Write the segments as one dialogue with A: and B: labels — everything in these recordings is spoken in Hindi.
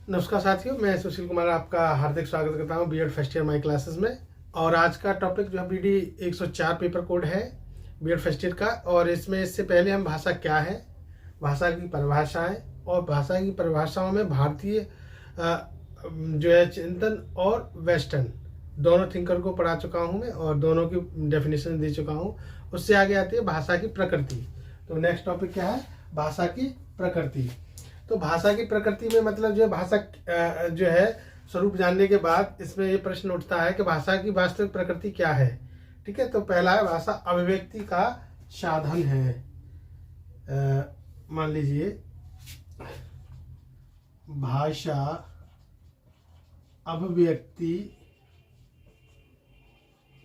A: नमस्कार साथियों, मैं सुशील कुमार आपका हार्दिक स्वागत करता हूं BEd first year my classes में। और आज का टॉपिक जो है बीडी 104 पेपर कोड है बीएड फर्स्ट ईयर का। और इससे पहले हम भाषा क्या है, भाषा की परिभाषाएं और भाषा की परिभाषाओं में भारतीय जो है चिंतन और वेस्टर्न दोनों थिंकर को पढ़ा चुका हूं मैं और दोनों की डेफिनेशन दे चुका हूं। उससे आगे आती है भाषा की प्रकृति। तो नेक्स्ट टॉपिक क्या है, भाषा की प्रकृति। तो भाषा की प्रकृति में मतलब जो भाषा जो है स्वरूप जानने के बाद इसमें ये प्रश्न उठता है कि भाषा की वास्तविक प्रकृति क्या है। ठीक है, तो पहला है भाषा अभिव्यक्ति का साधन है। मान लीजिए भाषा अभिव्यक्ति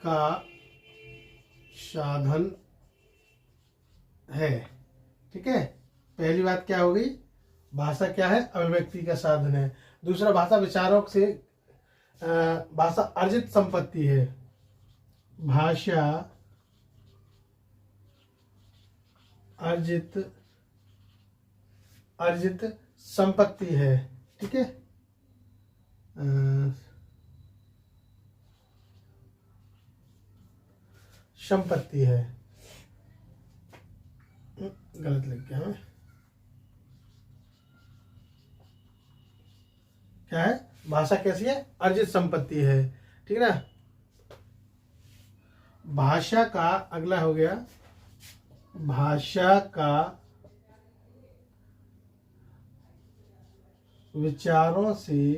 A: का साधन है। ठीक है, पहली बात क्या होगी, भाषा क्या है, अभिव्यक्ति का साधन है। दूसरा, भाषा विचारों से भाषा अर्जित संपत्ति है। भाषा अर्जित संपत्ति है। ठीक है, संपत्ति है, गलत लिख गया मैं। क्या है, भाषा कैसी है, अर्जित संपत्ति है। ठीक है ना। भाषा का अगला हो गया, भाषा का विचारों से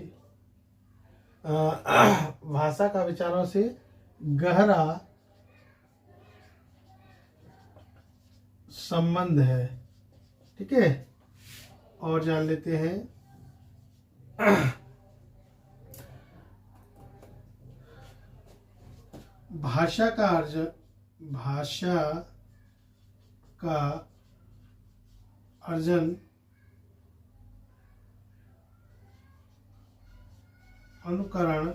A: भाषा का विचारों से गहरा संबंध है। ठीक है, और जान लेते हैं भाषा का अर्जन अनुकरण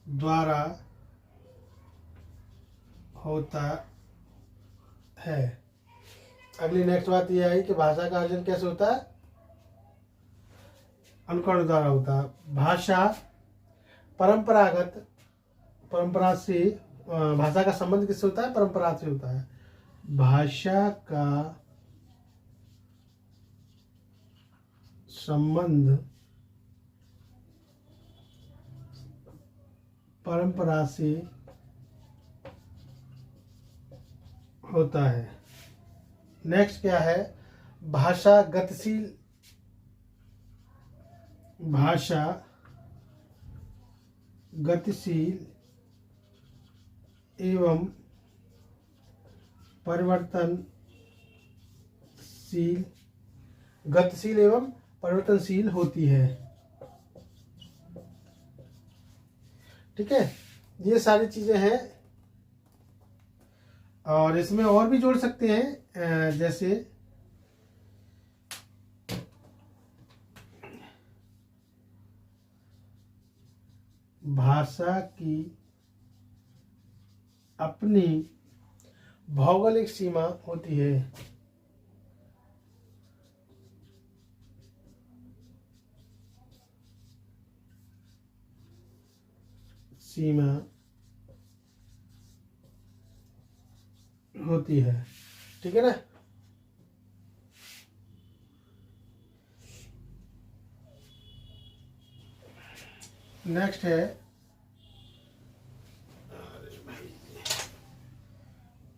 A: द्वारा होता है। अगली नेक्स्ट बात यह आई कि भाषा का अर्जन कैसे होता है, अनुकरण द्वारा होता है। भाषा परंपरा से भाषा का संबंध किससे होता है, परंपरा से होता है। भाषा का संबंध परंपरा से होता है। नेक्स्ट क्या है, भाषा गतिशील एवं परिवर्तनशील होती है। ठीक है, ये सारी चीजें हैं। और इसमें और भी जोड़ सकते हैं, जैसे भाषा की अपनी भौगोलिक सीमा होती है। सीमा होती है। ठीक है ना। नेक्स्ट है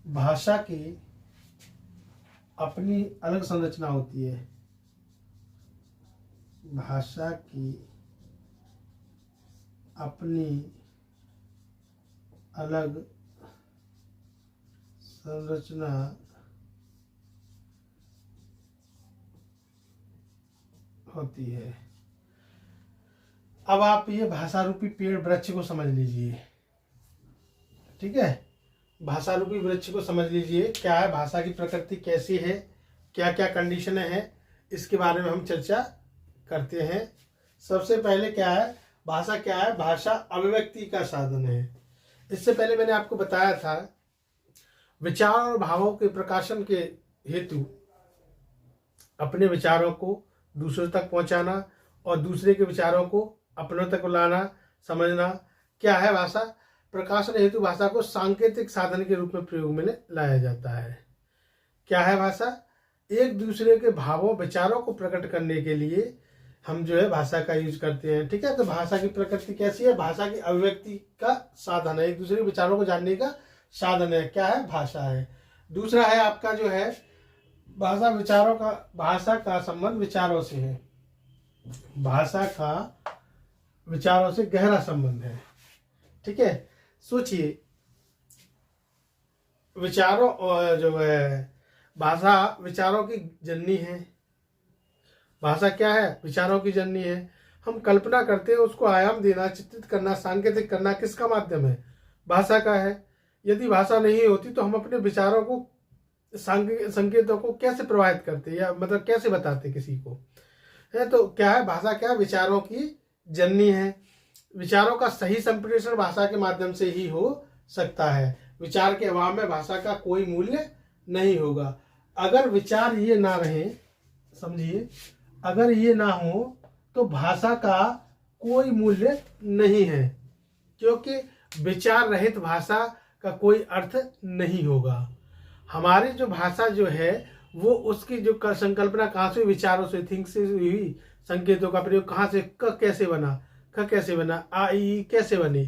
A: भाषा की अपनी अलग संरचना होती है। भाषा की अपनी अलग संरचना होती है। अब आप ये भाषा रूपी पेड़ वृक्ष को समझ लीजिए। ठीक है, भाषा रूपी वृक्ष को समझ लीजिए। क्या है, भाषा की प्रकृति कैसी है, क्या क्या कंडीशन है, इसके बारे में हम चर्चा करते हैं। सबसे पहले क्या है, भाषा क्या है, भाषा अभिव्यक्ति का साधन है। इससे पहले मैंने आपको बताया था विचार और भावों के प्रकाशन के हेतु अपने विचारों को दूसरों तक पहुंचाना और दूसरे के विचारों को अपनों तक लाना, समझना। क्या है भाषा? प्रकाशन हेतु भाषा को सांकेतिक साधन के रूप में प्रयोग में लाया जाता है। क्या है भाषा? एक दूसरे के भावों विचारों को प्रकट करने के लिए हम जो है भाषा का यूज करते हैं। ठीक है, तो भाषा की प्रकृति कैसी है? भाषा की अभिव्यक्ति का साधन है, एक दूसरे के विचारों को जानने का साधन है। क्या है? भाषा है। दूसरा है आपका जो है भाषा का संबंध विचारों से है। भाषा का विचारों से गहरा संबंध है। ठीक है, सोचिए, विचारों जो है भाषा विचारों की जननी है। भाषा क्या है? विचारों की जननी है। हम कल्पना करते हैं, उसको आयाम देना, चित्रित करना, सांकेतिक करना किसका माध्यम है? भाषा का है। यदि भाषा नहीं होती तो हम अपने विचारों को संकेतों को कैसे प्रभावित करते या मतलब कैसे बताते किसी को है? तो क्या है भाषा? क्या है? विचारों की जननी है। विचारों का सही संप्रेषण भाषा के माध्यम से ही हो सकता है। विचार के अभाव में भाषा का कोई मूल्य नहीं होगा। अगर विचार ये ना रहे, समझिए, अगर ये ना हो तो भाषा का कोई मूल्य नहीं है, क्योंकि विचार रहित भाषा का कोई अर्थ नहीं होगा। हमारी जो भाषा जो है वो उसकी जो संकल्पना कहाँ से? विचारों से, थिंक से हुई। संकेतों का प्रयोग कहाँ से? क कैसे बना, ख कैसे बना, आ ई कैसे बने?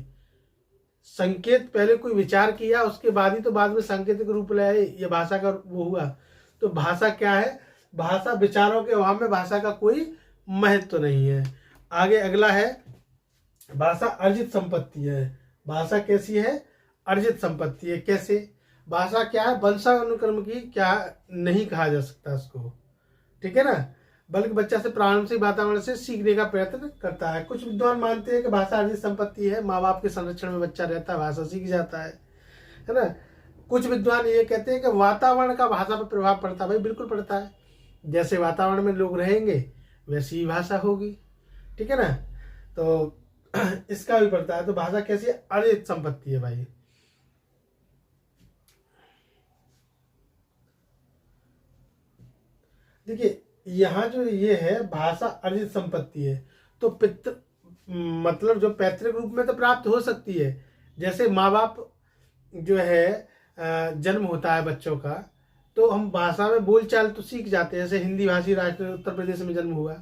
A: संकेत पहले कोई विचार किया, उसके बाद ही तो बाद में सांकेतिक रूप लाए, ये भाषा का वो हुआ। तो भाषा क्या है? भाषा विचारों के अभाव में भाषा का कोई महत्व तो नहीं है। आगे अगला है भाषा अर्जित संपत्ति है। भाषा कैसी है? अर्जित संपत्ति है। कैसे? भाषा क्या है? वंशानुक्रम की क्या नहीं कहा जा सकता इसको, ठीक है ना, बल्कि बच्चा से प्रारंभ से वातावरण से सीखने का प्रयत्न करता है। कुछ विद्वान मानते हैं कि भाषा अर्जित संपत्ति है, माँ बाप के संरक्षण में बच्चा रहता है, भाषा सीख जाता है ना। कुछ विद्वान ये कहते हैं कि वातावरण का भाषा पर प्रभाव पड़ता है। भाई बिल्कुल पड़ता है, जैसे वातावरण में लोग रहेंगे वैसी ही भाषा होगी, ठीक है ना। तो इसका भी पड़ता है। तो भाषा कैसी है? अर्जित संपत्ति है भाई। देखिए यहाँ जो ये है भाषा अर्जित संपत्ति है, तो पितृ मतलब जो पैतृक रूप में तो प्राप्त हो सकती है। जैसे माँ बाप जो है जन्म होता है बच्चों का, तो हम भाषा में बोलचाल तो सीख जाते हैं। जैसे हिंदी भाषी राष्ट्र उत्तर प्रदेश में जन्म हुआ,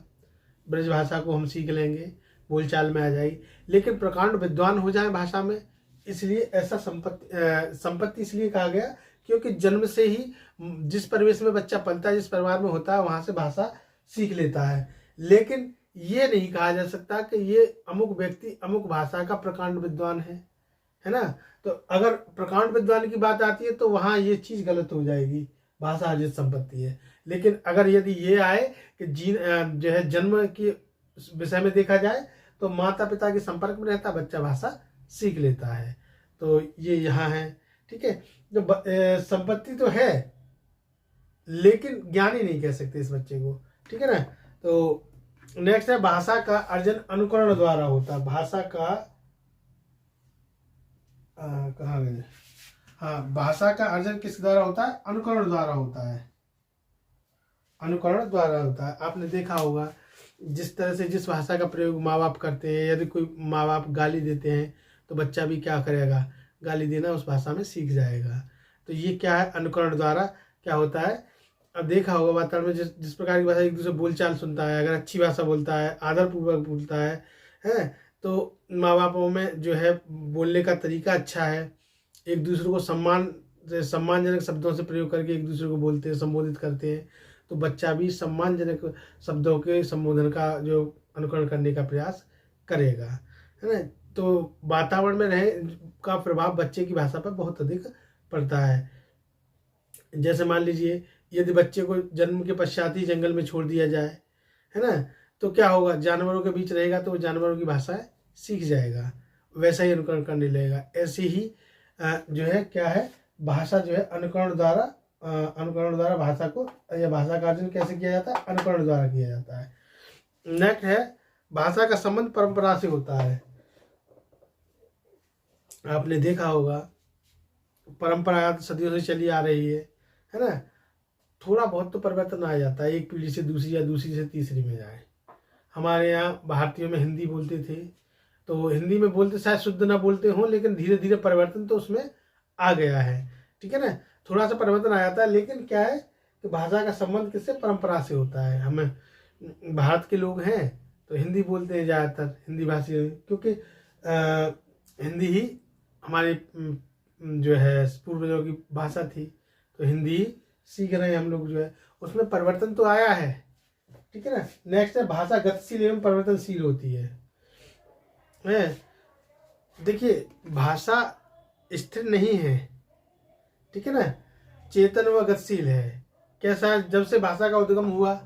A: ब्रज भाषा को हम सीख लेंगे, बोलचाल में आ जाएगी। लेकिन प्रकांड विद्वान हो जाए भाषा में, इसलिए ऐसा संपत्ति इसलिए कहा गया क्योंकि जन्म से ही जिस परिवेश में बच्चा पलता है, जिस परिवार में होता है, वहां से भाषा सीख लेता है। लेकिन ये नहीं कहा जा सकता कि ये अमुक व्यक्ति अमुक भाषा का प्रकांड विद्वान है ना। तो अगर प्रकांड विद्वान की बात आती है तो वहां ये चीज गलत हो जाएगी, भाषा अर्जित संपत्ति है। लेकिन अगर यदि ये आए कि जो है जन्म के विषय में देखा जाए तो माता पिता के संपर्क में रहता बच्चा भाषा सीख लेता है। तो ये यहाँ है, ठीक है। तो संपत्ति तो है लेकिन ज्ञानी नहीं कह सकते इस बच्चे को, ठीक है ना। तो नेक्स्ट है भाषा का अर्जन अनुकरण द्वारा होता है। भाषा का कहाँ गए? हाँ, भाषा का अर्जन किस द्वारा होता है? अनुकरण द्वारा होता है। अनुकरण द्वारा होता है। आपने देखा होगा जिस तरह से जिस भाषा का प्रयोग माँ बाप करते हैं, यदि कोई माँ बाप गाली देते हैं तो बच्चा भी क्या करेगा? गाली देना उस भाषा में सीख जाएगा। तो ये क्या है? अनुकरण द्वारा क्या होता है? अब देखा होगा वातावरण में जिस प्रकार की भाषा एक दूसरे बोलचाल सुनता है, अगर अच्छी भाषा बोलता है, आदरपूर्वक बोलता है तो माँ बापों में जो है बोलने का तरीका अच्छा है, एक दूसरे को सम्मानजनक शब्दों से प्रयोग करके एक दूसरे को बोलते हैं, संबोधित करते हैं, तो बच्चा भी सम्मानजनक शब्दों के संबोधन का जो अनुकरण करने का प्रयास करेगा, है ना। तो वातावरण में रहे का प्रभाव बच्चे की भाषा पर बहुत अधिक पड़ता है। जैसे मान लीजिए यदि बच्चे को जन्म के पश्चात ही जंगल में छोड़ दिया जाए, है ना, तो क्या होगा? जानवरों के बीच रहेगा तो वो जानवरों की भाषा सीख जाएगा, वैसा ही अनुकरण करने लगेगा। ऐसे ही जो है क्या है? भाषा जो है अनुकरण द्वारा भाषा को या भाषा का अर्जन कैसे किया जाता है? अनुकरण द्वारा किया जाता है। नेक्स्ट है भाषा का संबंध परंपरा से होता है। आपने देखा होगा परंपरा सदियों से चली आ रही है ना। थोड़ा बहुत तो परिवर्तन आ जाता है, एक पीढ़ी से दूसरी या दूसरी से तीसरी में जाए। हमारे यहाँ भारतीयों में हिंदी बोलते थे, तो हिंदी में बोलते शायद शुद्ध ना बोलते हों, लेकिन धीरे धीरे परिवर्तन तो उसमें आ गया है, ठीक है ना। थोड़ा सा परिवर्तन आ जाता है, लेकिन क्या है कि भाषा का संबंध किससे, परंपरा से होता है। हमें भारत के लोग हैं तो हिंदी बोलते हैं ज़्यादातर, हिंदी भाषी, क्योंकि हिंदी ही हमारे जो है पूर्वजों की भाषा थी, तो हिंदी ही सीख रहे हैं हम लोग जो है। उसमें परिवर्तन तो आया है, ठीक है ना। नेक्स्ट है भाषा गतिशील एवं परिवर्तनशील होती है। देखिए भाषा स्थिर नहीं है, ठीक है ना, चेतन व गतिशील है। कैसा, जब से भाषा का उद्गम हुआ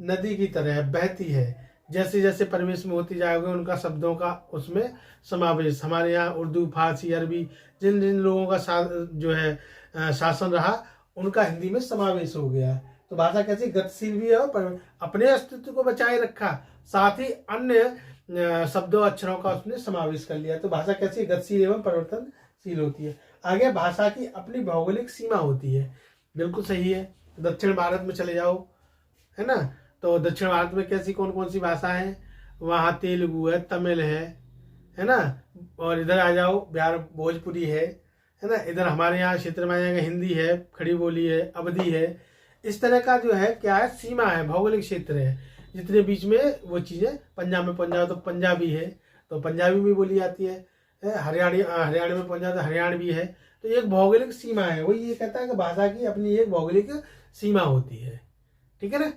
A: नदी की तरह बहती है, जैसे जैसे परिवेश में होती जाएगी उनका शब्दों का उसमें समावेश। हमारे यहाँ उर्दू, फारसी, अरबी, जिन जिन लोगों का जो है शासन रहा, उनका हिंदी में समावेश हो गया। तो भाषा कैसी, गतिशील भी है और अपने अस्तित्व को बचाए रखा, साथ ही अन्य शब्दों अक्षरों का उसने समावेश कर लिया। तो भाषा कैसी, गतिशील एवं परिवर्तनशील होती है। आगे भाषा की अपनी भौगोलिक सीमा होती है, बिल्कुल सही है। दक्षिण भारत में चले जाओ, है ना, तो दक्षिण भारत में कैसी कौन कौन सी भाषा है, वहाँ तेलुगु है, तमिल है ना, और इधर आ जाओ बिहार भोजपुरी है ना। इधर हमारे यहाँ क्षेत्र में आ जाएगा हिंदी है, खड़ी बोली है, अवधी है। इस तरह का जो है क्या है, सीमा है, भौगोलिक क्षेत्र है, जितने बीच में वो चीज़ें। पंजाब में पंजाब तो पंजाबी है, तो पंजाबी भी बोली जाती है। हरियाणा में पंजाब तो हरियाणवी है। तो एक भौगोलिक सीमा है, वही ये कहता है कि भाषा की अपनी एक भौगोलिक सीमा होती है, ठीक है ना।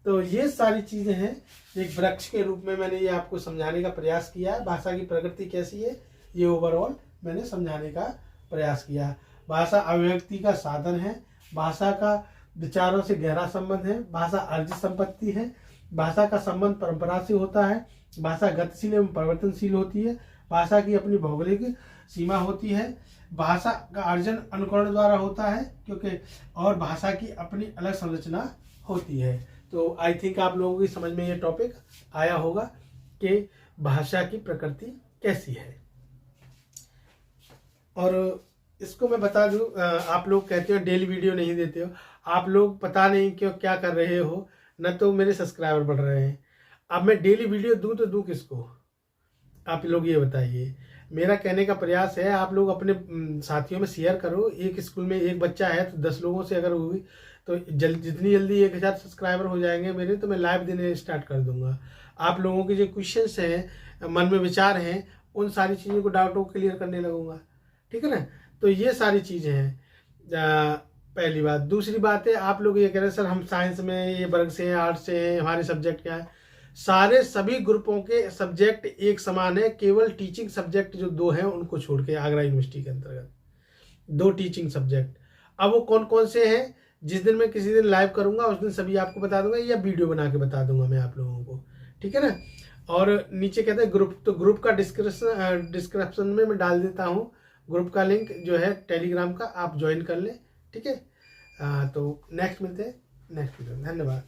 A: तो ये सारी चीज़ें हैं, एक वृक्ष के रूप में मैंने ये आपको समझाने का प्रयास किया है। भाषा की प्रकृति कैसी है, ये ओवरऑल मैंने समझाने का प्रयास किया। भाषा अभिव्यक्ति का साधन है, भाषा का विचारों से गहरा संबंध है, भाषा अर्जित संपत्ति है, भाषा का संबंध परंपरा से होता है, भाषा गतिशील एवं परिवर्तनशील होती है, भाषा की अपनी भौगोलिक सीमा होती है, भाषा का अर्जन अनुकरण द्वारा होता है, क्योंकि और भाषा की अपनी अलग संरचना होती है। तो आई थिंक आप लोगों की समझ में ये टॉपिक आया होगा कि भाषा की प्रकृति कैसी है। और इसको मैं बता दूं, आप लोग कहते हो डेली वीडियो नहीं देते हो, आप लोग पता नहीं क्यों क्या कर रहे हो, न तो मेरे सब्सक्राइबर बढ़ रहे हैं। अब मैं डेली वीडियो दूं तो दूं किसको, आप लोग ये बताइए। मेरा कहने का प्रयास है आप लोग अपने साथियों में शेयर करो। एक स्कूल में एक बच्चा है तो 10 लोगों से अगर हुई तो जितनी जल्दी 1000 सब्सक्राइबर हो जाएंगे मेरे, तो मैं लाइव देने स्टार्ट कर दूंगा। आप लोगों के जो क्वेश्चंस हैं, मन में विचार हैं, उन सारी चीज़ों को डाउटों को क्लियर करने लगूंगा, ठीक है ना। तो ये सारी चीज़ें हैं, पहली बात। दूसरी बात है, आप लोग ये कह रहे हैं सर हम साइंस में ये वर्ग से हैं, आर्ट्स से हैं, हमारे सब्जेक्ट क्या है। सारे सभी ग्रुपों के सब्जेक्ट एक समान है, केवल टीचिंग सब्जेक्ट जो 2 हैं उनको छोड़ के, आगरा यूनिवर्सिटी के अंतर्गत 2 टीचिंग सब्जेक्ट। अब वो कौन कौन से हैं, जिस दिन मैं किसी दिन लाइव करूंगा उस दिन सभी आपको बता दूंगा, या वीडियो बना के बता दूंगा मैं आप लोगों को, ठीक है ना। और नीचे कहते हैं ग्रुप, तो ग्रुप का डिस्क्रिप्शन में मैं डाल देता हूँ, ग्रुप का लिंक जो है टेलीग्राम का, आप ज्वाइन कर लें, ठीक है। तो नेक्स्ट मिलते हैं नेक्स्ट वीडियो में। धन्यवाद।